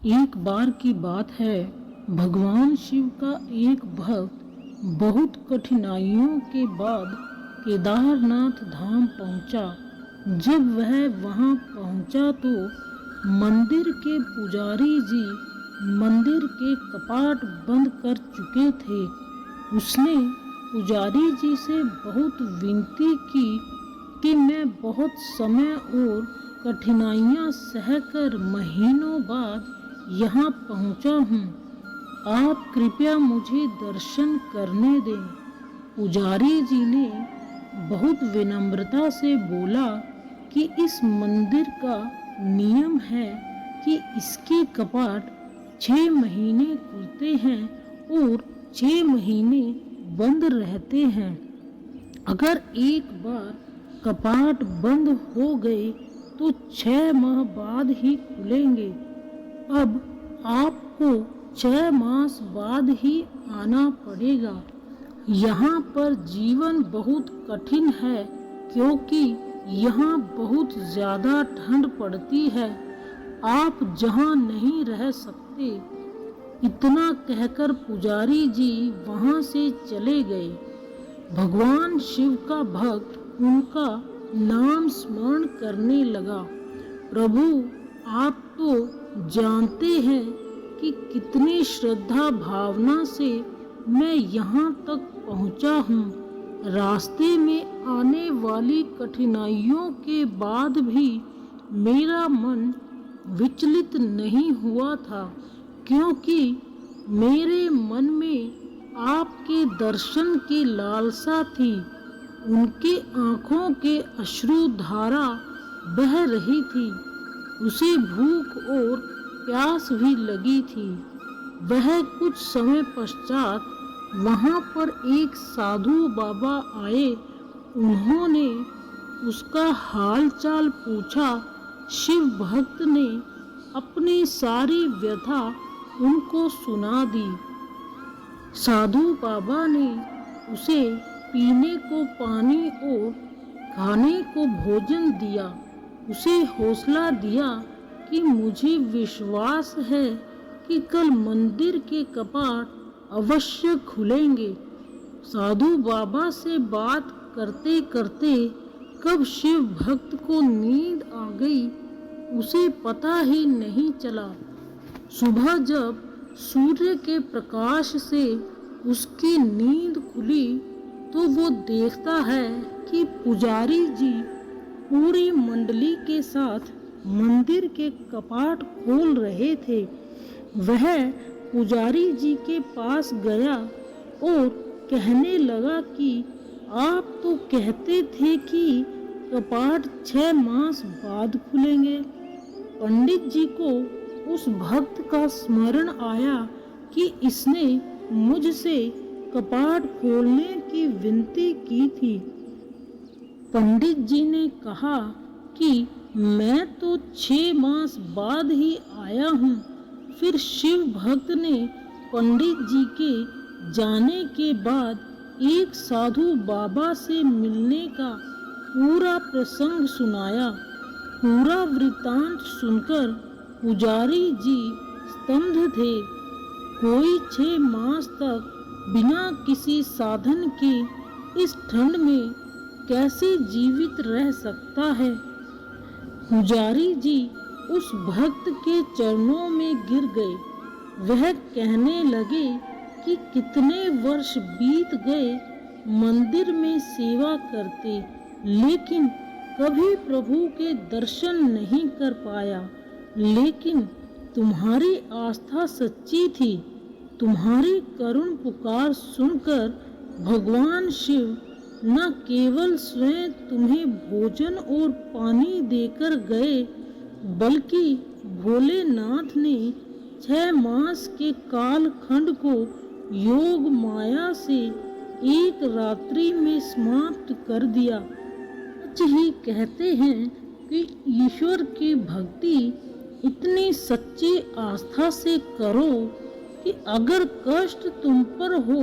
एक बार की बात है, भगवान शिव का एक भक्त बहुत कठिनाइयों के बाद केदारनाथ धाम पहुंचा। जब वह वहां पहुंचा तो मंदिर के पुजारी जी मंदिर के कपाट बंद कर चुके थे। उसने पुजारी जी से बहुत विनती की कि मैं बहुत समय और कठिनाइयां सहकर महीनों बाद यहाँ पहुँचा हूँ। आप कृपया मुझे दर्शन करने दें। पुजारी जी ने बहुत विनम्रता से बोला कि इस मंदिर का नियम है कि इसके कपाट 6 महीने खुलते हैं और 6 महीने बंद रहते हैं। अगर एक बार कपाट बंद हो गए तो 6 माह बाद ही खुलेंगे। अब आपको 6 मास बाद ही आना पड़ेगा। यहाँ पर जीवन बहुत कठिन है क्योंकि यहाँ बहुत ज़्यादा ठंड पड़ती है। आप जहाँ नहीं रह सकते। इतना कहकर पुजारी जी वहाँ से चले गए। भगवान शिव का भक्त उनका नाम स्मरण करने लगा। प्रभु, आप तो जानते हैं कि कितनी श्रद्धा भावना से मैं यहाँ तक पहुँचा हूँ। रास्ते में आने वाली कठिनाइयों के बाद भी मेरा मन विचलित नहीं हुआ था, क्योंकि मेरे मन में आपके दर्शन की लालसा थी। उनके आँखों के अश्रु धारा बह रही थी। उसे भूख और प्यास भी लगी थी। वह कुछ समय पश्चात वहाँ पर एक साधु बाबा आए। उन्होंने उसका हाल चाल पूछा। शिव भक्त ने अपनी सारी व्यथा उनको सुना दी। साधु बाबा ने उसे पीने को पानी और खाने को भोजन दिया। उसे हौसला दिया कि मुझे विश्वास है कि कल मंदिर के कपाट अवश्य खुलेंगे। साधु बाबा से बात करते करते कब शिव भक्त को नींद आ गई, उसे पता ही नहीं चला। सुबह जब सूर्य के प्रकाश से उसकी नींद खुली तो वो देखता है कि पुजारी जी पूरी मंडली के साथ मंदिर के कपाट खोल रहे थे। वह पुजारी जी के पास गया और कहने लगा कि आप तो कहते थे कि कपाट 6 मास बाद खुलेंगे। पंडित जी को उस भक्त का स्मरण आया कि इसने मुझसे कपाट खोलने की विनती की थी। पंडित जी ने कहा कि मैं तो 6 मास बाद ही आया हूँ। फिर शिव भक्त ने पंडित जी के जाने के बाद एक साधु बाबा से मिलने का पूरा प्रसंग सुनाया। पूरा वृत्तांत सुनकर पुजारी जी स्तब्ध थे। कोई 6 मास तक बिना किसी साधन के इस ठंड में कैसे जीवित रह सकता है। पुजारी जी उस भक्त के चरणों में गिर गए। वह कहने लगे कि कितने वर्ष बीत गए मंदिर में सेवा करते, लेकिन कभी प्रभु के दर्शन नहीं कर पाया। लेकिन तुम्हारी आस्था सच्ची थी। तुम्हारी करुण पुकार सुनकर भगवान शिव न केवल स्वयं तुम्हें भोजन और पानी देकर गए, बल्कि भोलेनाथ ने 6 मास के कालखंड को योग माया से एक रात्रि में समाप्त कर दिया। सच ही कहते हैं कि ईश्वर की भक्ति इतनी सच्ची आस्था से करो कि अगर कष्ट तुम पर हो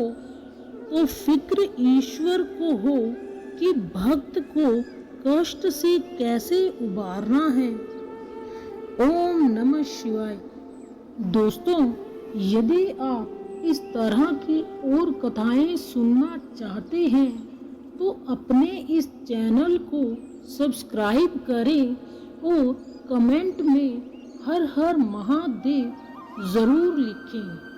तो फिक्र ईश्वर को हो कि भक्त को कष्ट से कैसे उबारना है। ओम नमः शिवाय। दोस्तों, यदि आप इस तरह की और कथाएं सुनना चाहते हैं तो अपने इस चैनल को सब्सक्राइब करें और कमेंट में हर हर महादेव ज़रूर लिखें।